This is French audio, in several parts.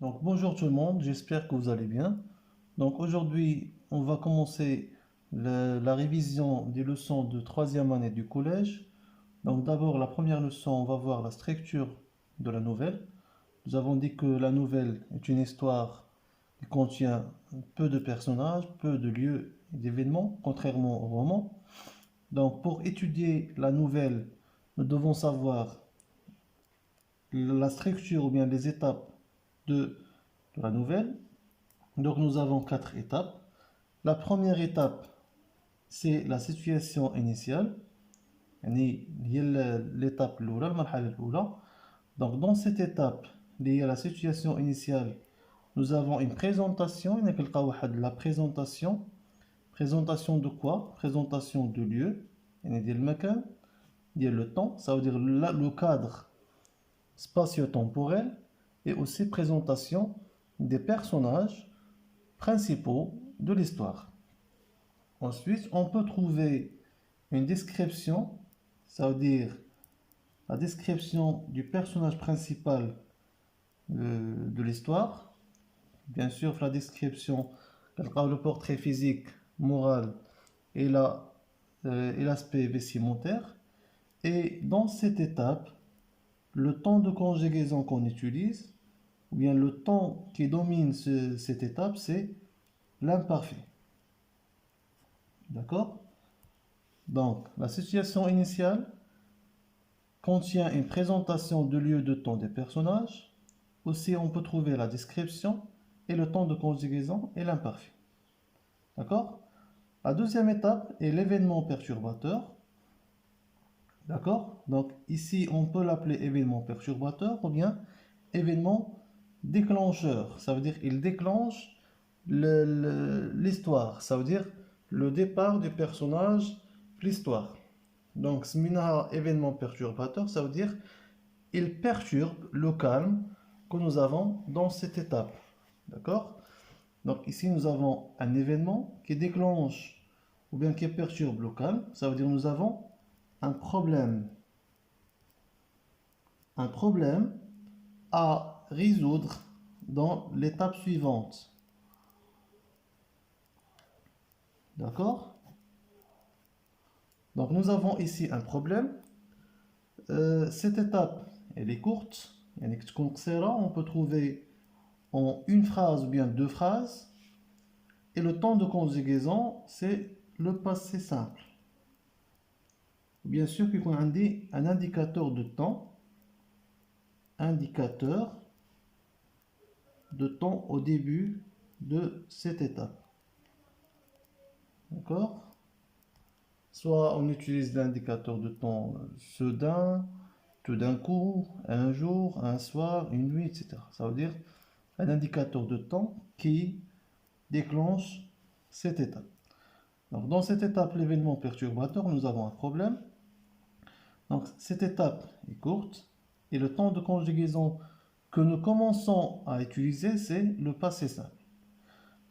Donc bonjour tout le monde, j'espère que vous allez bien. Donc aujourd'hui, on va commencer la révision des leçons de troisième année du collège. Donc d'abord, la première leçon, on va voir la structure de la nouvelle. Nous avons dit que la nouvelle est une histoire qui contient peu de personnages, peu de lieux et d'événements, contrairement au roman. Donc pour étudier la nouvelle, nous devons savoir la structure ou bien les étapes de la nouvelle. Donc nous avons quatre étapes. La première étape, c'est la situation initiale. يعني هي l'étape الأولى المرحلة الأولى. Donc dans cette étape liée à la situation initiale, nous avons une présentation. يعني كنلقاو واحد la présentation. Présentation de quoi? Présentation de lieu. يعني ديال المكان ديال le temps. Ça veut dire le cadre spatio-temporel. Et aussi présentation des personnages principaux de l'histoire. Ensuite, on peut trouver une description, ça veut dire la description du personnage principal de l'histoire. Bien sûr, la description, le portrait physique, moral et l'aspect vestimentaire. Et dans cette étape, le temps de conjugaison qu'on utilise, ou bien le temps qui domine cette étape, c'est l'imparfait. D'accord? Donc, la situation initiale contient une présentation de lieu, de temps des personnages. Aussi, on peut trouver la description et le temps de conjugaison et l'imparfait. D'accord? La deuxième étape est l'événement perturbateur. D'accord? Donc, ici, on peut l'appeler événement perturbateur ou bien événement déclencheur. Ça veut dire qu'il déclenche l'histoire. Ça veut dire le départ du personnage, l'histoire. Donc, ce événement perturbateur, ça veut dire il perturbe le calme que nous avons dans cette étape. D'accord? Donc, ici, nous avons un événement qui déclenche ou bien qui perturbe le calme. Ça veut dire nous avons un problème. Un problème à résoudre dans l'étape suivante. D'accord? Donc, nous avons ici un problème. Cette étape, elle est courte. On peut trouver en une phrase ou bien deux phrases. Et le temps de conjugaison, c'est le passé simple. Bien sûr, qu'on a un indicateur de temps. Indicateur de temps au début de cette étape. D'accord? Soit on utilise l'indicateur de temps soudain, tout d'un coup, un jour, un soir, une nuit, etc. Ça veut dire un indicateur de temps qui déclenche cette étape. Donc, dans cette étape, l'événement perturbateur, nous avons un problème. Donc, cette étape est courte et le temps de conjugaison que nous commençons à utiliser, c'est le passé simple.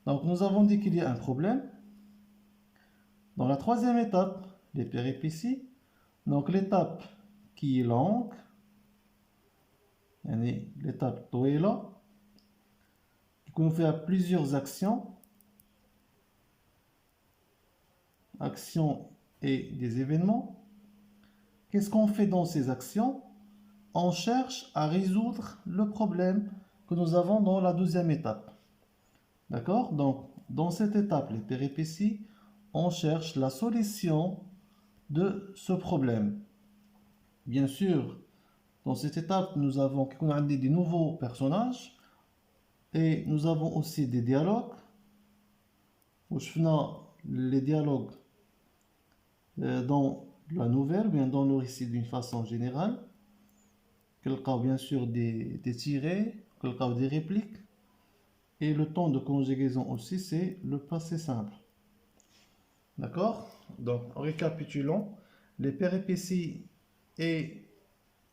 Donc, nous avons dit qu'il y a un problème. Dans la troisième étape, les péripéties, donc l'étape qui est longue, l'étape طويلة, qui nous fait plusieurs actions et des événements. Qu'est-ce qu'on fait dans ces actions? On cherche à résoudre le problème que nous avons dans la deuxième étape. D'accord? Donc, dans cette étape, les péripéties, on cherche la solution de ce problème. Bien sûr, dans cette étape, nous avons des nouveaux personnages et nous avons aussi des dialogues. Où je fais les dialogues dans la nouvelle, bien dans le récit d'une façon générale. Bien sûr des tirets, des répliques. Et le temps de conjugaison aussi, c'est le passé simple. D'accord? Donc, en récapitulant, les péripéties est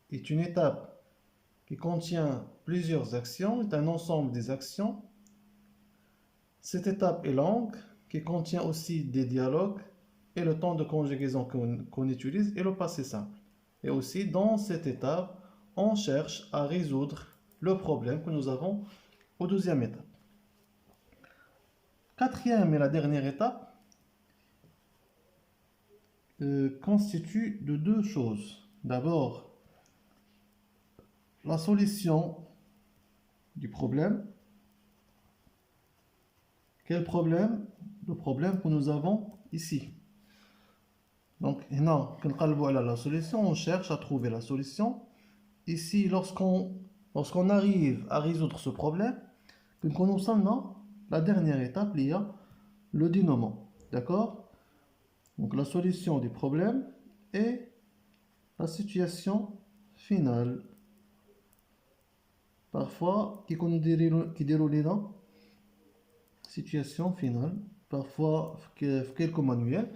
une étape qui contient plusieurs actions, est un ensemble des actions. Cette étape est longue, qui contient aussi des dialogues et le temps de conjugaison qu'on utilise et le passé simple. Et aussi, dans cette étape, on cherche à résoudre le problème que nous avons au deuxième étape. Quatrième et la dernière étape constitue de deux choses. D'abord, la solution du problème. Quel problème? Le problème que nous avons ici. Donc, non, quand on la solution, on cherche à trouver la solution. Ici, lorsqu'on arrive à résoudre ce problème, nous sommes dans la dernière étape, il y a le dénouement. D'accord? Donc, la solution du problème et la situation finale. Parfois, qui déroule dans situation finale. Parfois, quelques manuels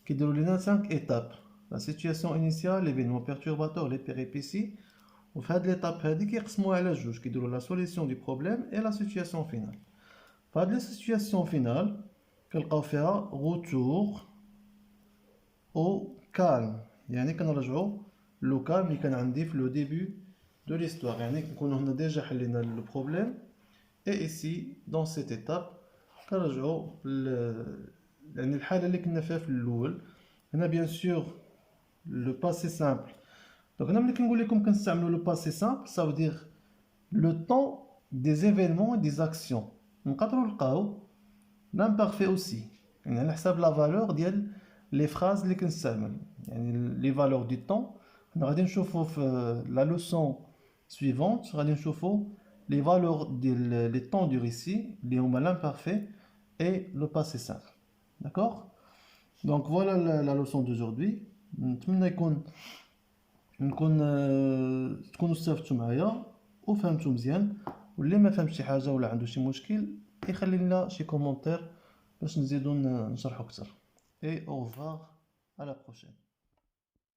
qui déroulent dans 5 étapes. La situation initiale, l'événement perturbateur, les péripéties. Au fait de l'étape, qui déroule la solution du problème et la situation finale. Par la situation finale, on fait un retour au calme. يعني كنرجعوا le calme اللي كان عندي في le début de l'histoire. يعني كنا déjà حلينا le problème et ici dans cette étape كنرجعوا يعني الحالة اللي كنا فيها في الأول. هنا bien sûr le passé simple. Donc هنا ملي كنقول لكم كنستعملوا le passé simple, ça veut dire le temps des événements et des actions. نقدروا نلقاو l'imparfait aussi. يعني على حساب la valeur ديال les phrases اللي كنستعمل. يعني les valeurs du temps. حنا غادي نشوفوا في la leçon suivante غادي نشوفوا les valeurs ديال les temps du récit اللي هما l'imparfait et le passé simple. D'accord? Donc voilà la leçon d'aujourd'hui. نتمنى تكونوا استفدتوا معايا وفهمتوا مزيان، واللي ما فهمش شي حاجه ولا عنده شي مشكل يخلي لنا شي كومونتير باش نزيدو نشرحوا اكثر. Et au revoir, à la prochaine.